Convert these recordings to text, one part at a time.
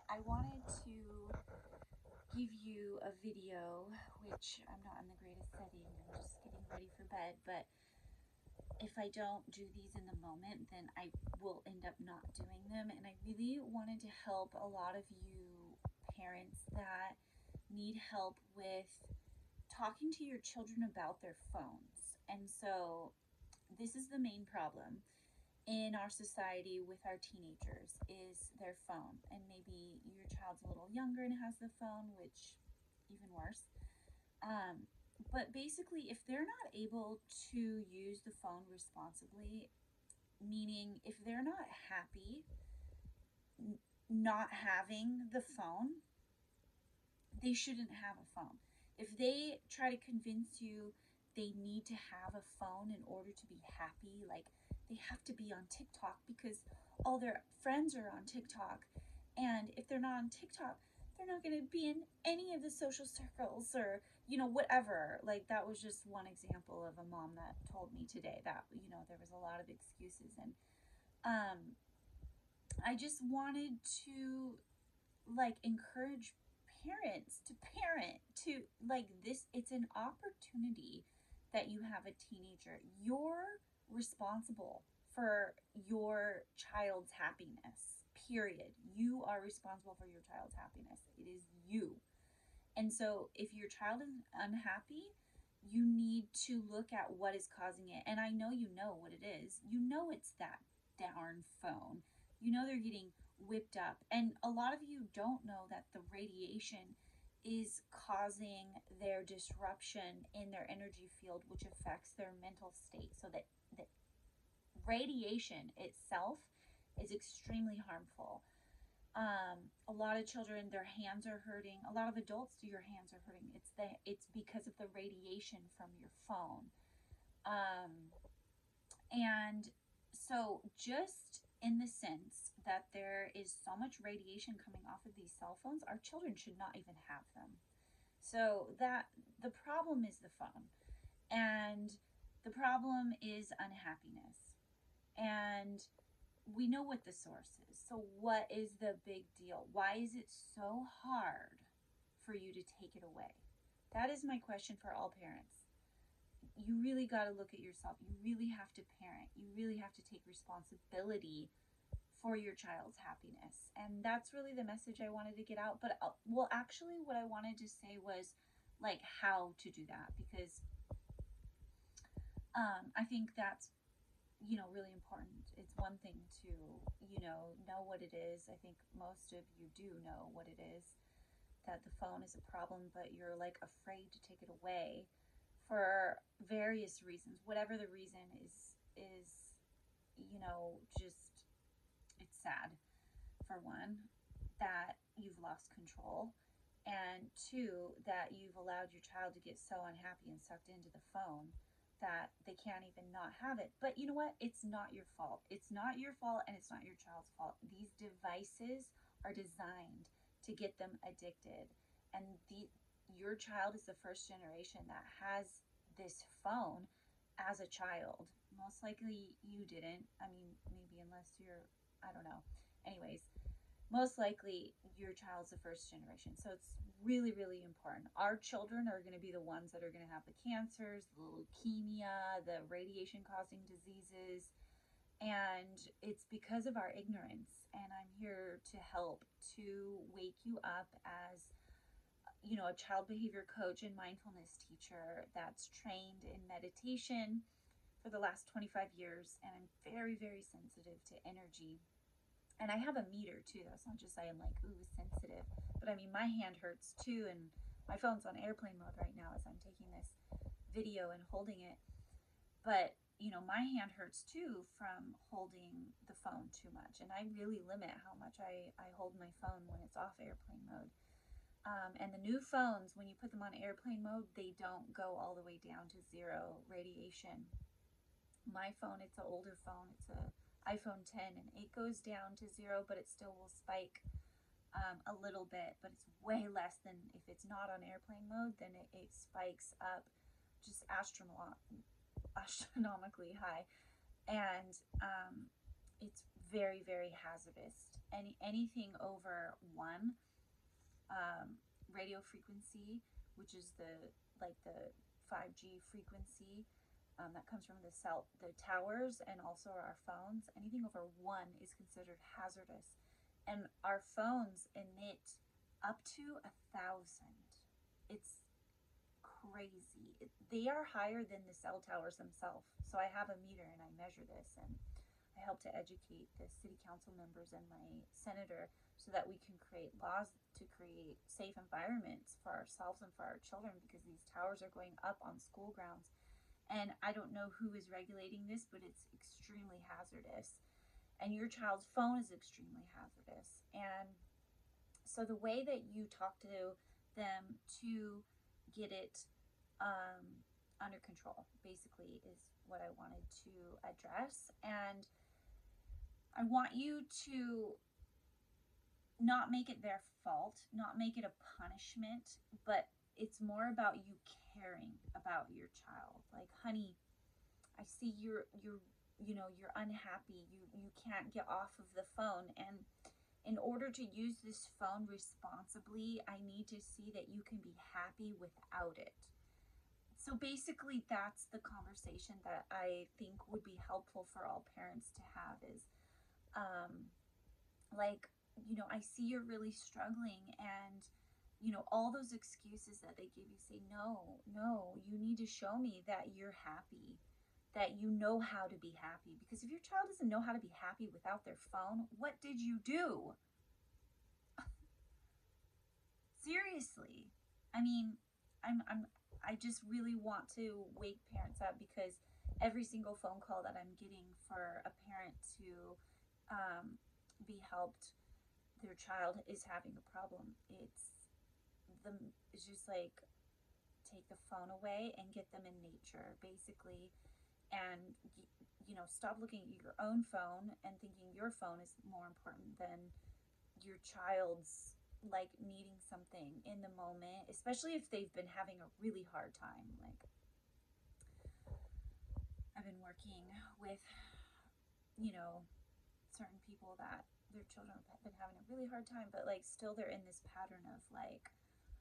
I wanted to give you a video, which I'm not in the greatest setting. I'm just getting ready for bed, but if I don't do these in the moment, then I will end up not doing them. And I really wanted to help a lot of you parents that need help with talking to your children about their phones. And so this is the main problem in our society with our teenagers is their phone. And maybe your child's a little younger and has the phone, which even worse. um, but basically, if they're not able to use the phone responsibly, meaning if they're not happy not having the phone, they shouldn't have a phone. If they try to convince you they need to have a phone in order to be happy, like they have to be on TikTok because all their friends are on TikTok, and if they're not on TikTok, they're not going to be in any of the social circles or, whatever. Like, that was just one example of a mom that told me today that, there was a lot of excuses. And um, I just wanted to encourage parents to parent to like this. It's an opportunity that you have a teenager. You're responsible for your child's happiness, period. You are responsible for your child's happiness. It is you. And so if your child is unhappy, you need to look at what is causing it. And I know you know what it is. You know it's that darn phone. You know they're getting whipped up. And a lot of you don't know that the radiation is causing their disruption in their energy field, which affects their mental state. So that the radiation itself is extremely harmful. A lot of children, their hands are hurting. A lot of adults, your hands are hurting. It's because of the radiation from your phone. um, and so, just in the sense that there is so much radiation coming off of these cell phones, our children should not even have them. So that the problem is the phone, and the problem is unhappiness. And we know what the source is. So, what is the big deal? Why is it so hard for you to take it away? That is my question for all parents. You really got to look at yourself. You really have to parent. You really have to take responsibility for your child's happiness. And that's really the message I wanted to get out. But, well, actually, what I wanted to say was like how to do that, because I think that's really important. It's one thing to know what it is. I think most of you do know what it is, that the phone is a problem, but you're like afraid to take it away for various reasons. Whatever the reason is just, it's sad, for one, that you've lost control, and two, that you've allowed your child to get so unhappy and sucked into the phone that they can't even not have it. But you know what? It's not your fault. It's not your fault, and it's not your child's fault. These devices are designed to get them addicted. And your child is the first generation that has this phone as a child. Most likely you didn't. I mean, maybe unless you're, I don't know. Anyways, most likely your child's the first generation. So it's really, really important. Our children are going to be the ones that are going to have the cancers, the leukemia, the radiation causing diseases. And it's because of our ignorance. And I'm here to help to wake you up as a child behavior coach and mindfulness teacher that's trained in meditation for the last 25 years. And I'm very, very sensitive to energy. And I have a meter too, though. It's not just I am like, ooh, sensitive. But I mean, my hand hurts too. And my phone's on airplane mode right now as I'm taking this video and holding it. But, my hand hurts too from holding the phone too much. And I really limit how much I hold my phone when it's off airplane mode. And the new phones, when you put them on airplane mode, they don't go all the way down to zero radiation. My phone, it's an older phone. It's a iPhone 10, and it goes down to zero, but it still will spike a little bit, but it's way less than if it's not on airplane mode. Then it spikes up just astronomically high. And it's very, very hazardous. anything over 1 radio frequency, which is the 5G frequency that comes from the towers and also our phones. Anything over 1 is considered hazardous, and our phones emit up to 1,000. It's crazy. They are higher than the cell towers themselves. So I have a meter and I measure this, and I help to educate the city council members and my senator so that we can create laws to create safe environments for ourselves and for our children, because these towers are going up on school grounds. And I don't know who is regulating this, but it's extremely hazardous. And your child's phone is extremely hazardous. And so the way that you talk to them to get it under control, basically, is what I wanted to address. And I want you to not make it their fault, not make it a punishment, but it's more about you caring about your child. Like, honey, I see you're unhappy. You can't get off of the phone, and in order to use this phone responsibly, I need to see that you can be happy without it. So basically, that's the conversation that I think would be helpful for all parents to have is, I see you're really struggling, and, all those excuses that they give you, say, no, you need to show me that you're happy, that you know how to be happy. Because if your child doesn't know how to be happy without their phone, what did you do? Seriously. I mean, I just really want to wake parents up, because every single phone call that I'm getting for a parent to be helped, their child is having a problem. It's just like, take the phone away and get them in nature, basically, and stop looking at your own phone and thinking your phone is more important than your child's, like, needing something in the moment, especially if they've been having a really hard time. Like, I've been working with certain people that their children have been having a really hard time, but, like, still they're in this pattern of, like,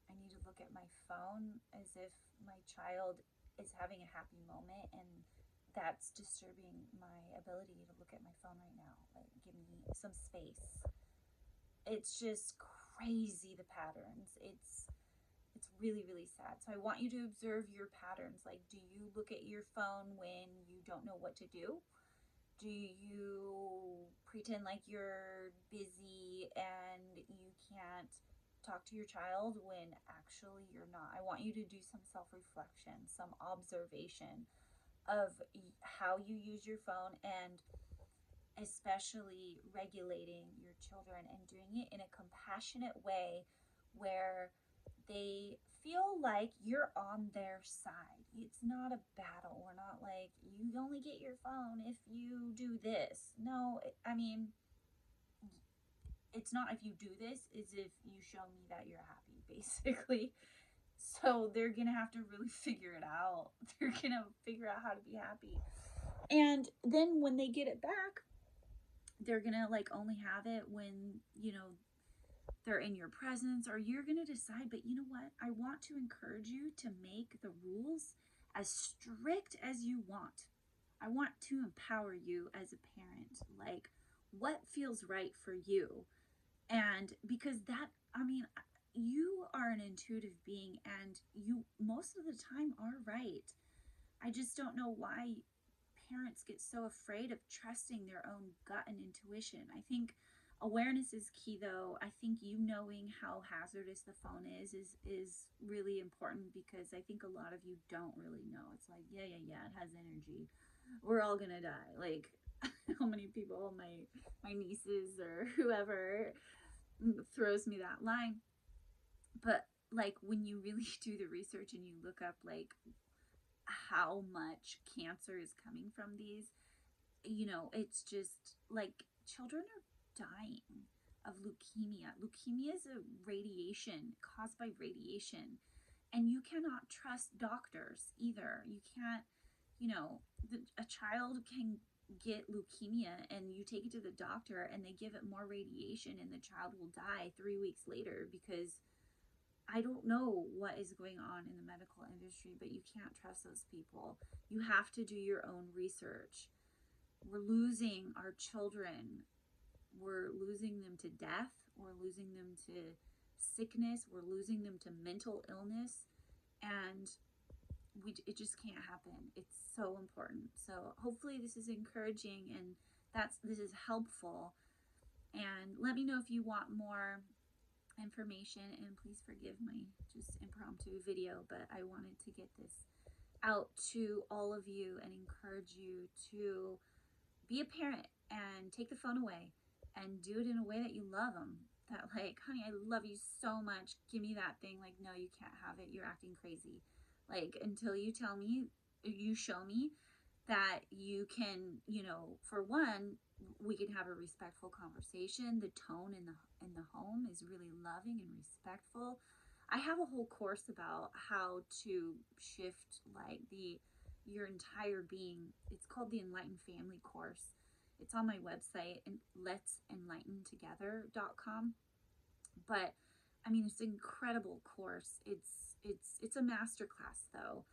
I need to look at my phone as if my child is having a happy moment, and that's disturbing my ability to look at my phone right now. Like, give me some space. It's just crazy, the patterns. It's really, really sad. So I want you to observe your patterns. Like, do you look at your phone when you don't know what to do? Do you pretend like you're busy and you can't talk to your child when actually you're not? I want you to do some self-reflection, some observation of how you use your phone, and especially regulating your children and doing it in a compassionate way where they feel like you're on their side. It's not a battle. We're not like, you only get your phone if you do this. No, I mean, it's not if you do this, it's if you show me that you're happy, basically. So they're going to have to really figure it out. They're going to figure out how to be happy. And then when they get it back, they're going to, like, only have it when, they're in your presence, or you're going to decide, but you know what? I want to encourage you to make the rules as strict as you want. I want to empower you as a parent, like, what feels right for you. And because you are an intuitive being, and you most of the time are right. I just don't know why parents get so afraid of trusting their own gut and intuition. I think awareness is key, though. I think knowing how hazardous the phone is really important, because I think a lot of you don't really know. It's like, yeah, it has energy. We're all gonna die. Like, how many people, my nieces or whoever throws me that line. But, like, when you really do the research and you look up, like, how much cancer is coming from these, it's just like, children are dying of leukemia. Leukemia is a radiation caused by radiation, and you cannot trust doctors either. You can't, a child can get leukemia and you take it to the doctor and they give it more radiation and the child will die 3 weeks later, because I don't know what is going on in the medical industry, but you can't trust those people. You have to do your own research. We're losing our children. We're losing them to death. We're losing them to sickness. We're losing them to mental illness. And it just can't happen. It's so important. So hopefully this is encouraging and this is helpful. And let me know if you want more information, and please forgive my just impromptu video, but I wanted to get this out to all of you and encourage you to be a parent and take the phone away and do it in a way that you love them. That like, honey, I love you so much. Give me that thing. Like, no, you can't have it. You're acting crazy. Like, until you tell me, you show me that you can, for one, we can have a respectful conversation. The tone in the home is really loving and respectful. I have a whole course about how to shift like your entire being. It's called the Enlightened Family Course. It's on my website, and let'senlightentogether.com. But I mean, it's an incredible course. It's a masterclass though.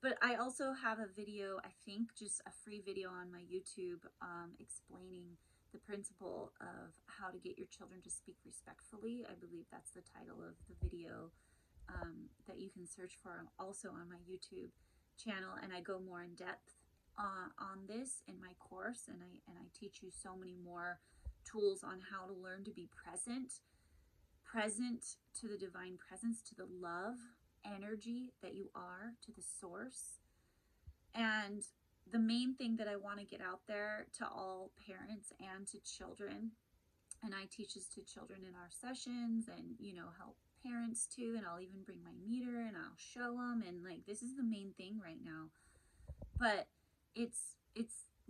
But I also have a video, I think just a free video on my YouTube, explaining the principle of how to get your children to speak respectfully. I believe that's the title of the video, that you can search for also on my YouTube channel. And I go more in depth on this in my course, and I teach you so many more tools on how to learn to be present to the divine presence, to the love energy that you are, to the source. And the main thing that I want to get out there to all parents and to children, and I teach this to children in our sessions, and help parents too, and I'll even bring my meter and I'll show them, and like, this is the main thing right now. But it's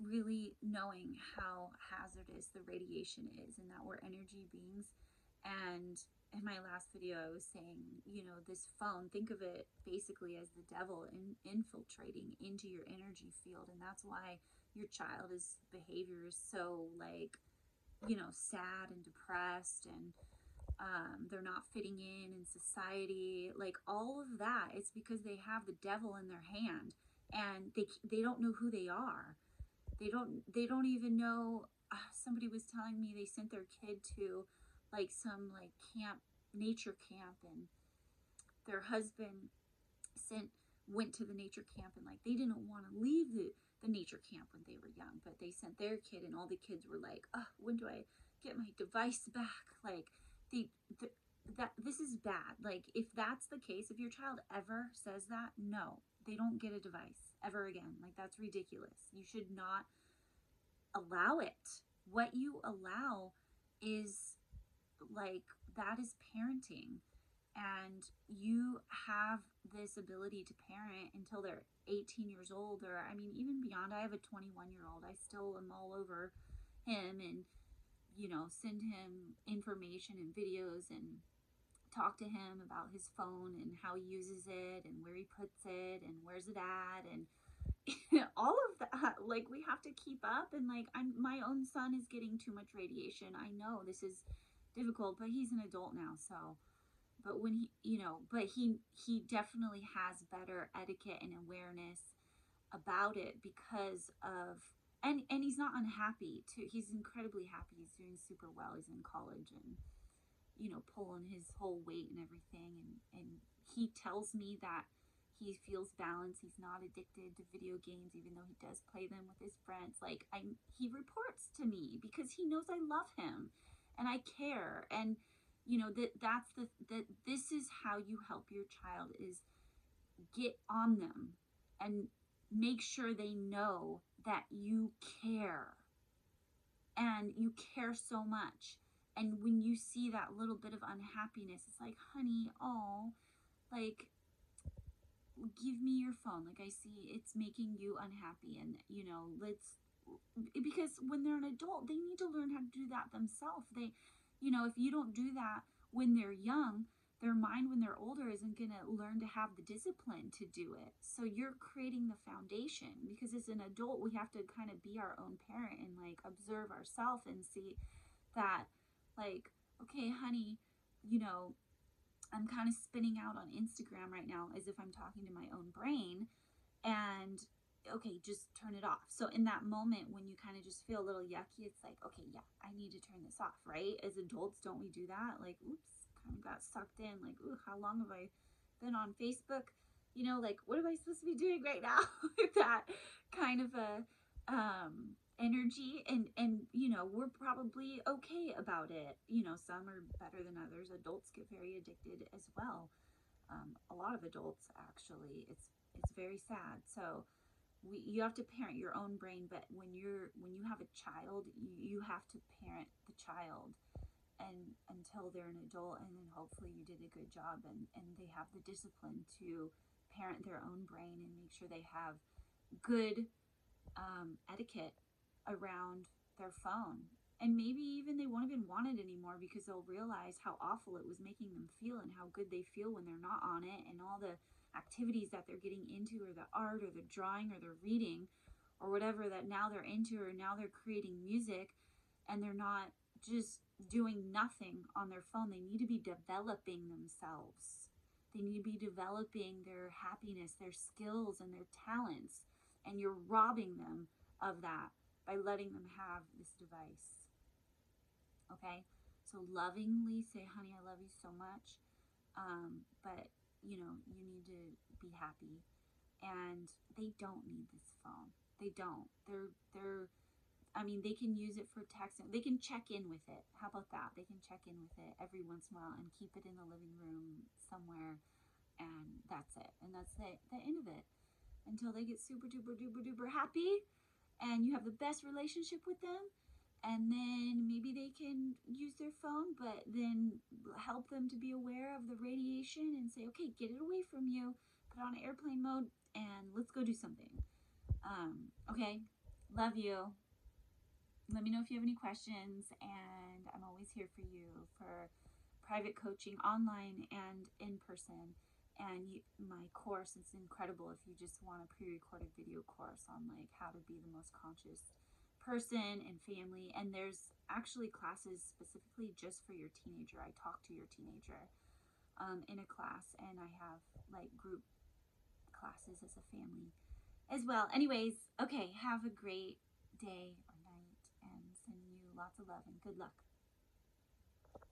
really knowing how hazardous the radiation is, and that we're energy beings. And in my last video, I was saying, this phone, think of it basically as the devil infiltrating into your energy field. And that's why your child's behavior is so like, sad and depressed, and they're not fitting in society. Like all of that, it's because they have the devil in their hand, and they don't know who they are. They don't even know. Somebody was telling me they sent their kid to like some like nature camp, and their husband went to the nature camp, and like they didn't want to leave the nature camp when they were young, but they sent their kid, and all the kids were like, oh, when do I get my device back? Like this is bad. Like, if that's the case, if your child ever says that, no, they don't get a device ever again. Like, that's ridiculous. You should not allow it. What you allow is like, that is parenting. And you have this ability to parent until they're 18 years old, or I mean, even beyond. I have a 21-year-old. I still am all over him, and send him information and videos, and talk to him about his phone and how he uses it, and where he puts it, and where's it at, and all of that. Like, we have to keep up. And like, my own son is getting too much radiation. I know this is difficult, but he's an adult now, so. But when he definitely has better etiquette and awareness about it, because of, and he's not unhappy too. He's incredibly happy. He's doing super well. He's in college, and pulling his whole weight and everything, and he tells me that he feels balanced. He's not addicted to video games, even though he does play them with his friends. Like, he reports to me because he knows I love him and I care. And this is how you help your child, is get on them and make sure they know that you care, and you care so much. And when you see that little bit of unhappiness, it's like, honey, oh, like, give me your phone. Like, I see it's making you unhappy, and because when they're an adult, they need to learn how to do that themselves. If you don't do that when they're young, their mind when they're older isn't going to learn to have the discipline to do it. So you're creating the foundation, because as an adult, we have to kind of be our own parent and like observe ourselves and see that, like, okay, honey, you know, I'm kind of spinning out on Instagram right now as if I'm talking to my own brain, and okay, just turn it off. So in that moment when you kind of just feel a little yucky, it's like, okay, yeah, I need to turn this off, right? As adults, don't we do that? Like, oops, kind of got sucked in, like, ooh, how long have I been on Facebook? You know, like, what am I supposed to be doing right now? With that kind of a energy, and you know, we're probably okay about it. You know, some are better than others. Adults get very addicted as well. A lot of adults, actually. It's very sad. So you have to parent your own brain, but when you have a child, you have to parent the child, and until they're an adult, and then hopefully you did a good job, and they have the discipline to parent their own brain and make sure they have good etiquette around their phone. And maybe even they won't even want it anymore, because they'll realize how awful it was making them feel and how good they feel when they're not on it, and all the activities that they're getting into, or the art or the drawing or the reading or whatever that now they're into, or now they're creating music, and they're not just doing nothing on their phone. They need to be developing themselves. They need to be developing their happiness, their skills, and their talents. And you're robbing them of that by letting them have this device. Okay? So lovingly say, honey, I love you so much. But, you know, you need to be happy. And they don't need this phone. They don't. I mean, they can use it for texting. They can check in with it. How about that? They can check in with it every once in a while and keep it in the living room somewhere. And that's it. And that's the end of it, until they get super duper duper duper happy and you have the best relationship with them. And then maybe they can use their phone, but then help them to be aware of the radiation and say, okay, get it away from you, put it on airplane mode, and let's go do something. Okay, love you. Let me know if you have any questions, and I'm always here for you for private coaching, online and in person. And my course is incredible if you just want a pre-recorded video course on like how to be the most conscious person and family. And there's actually classes specifically just for your teenager. I talk to your teenager in a class, and I have like group classes as a family as well. Anyways, okay, have a great day or night, and sending you lots of love and good luck.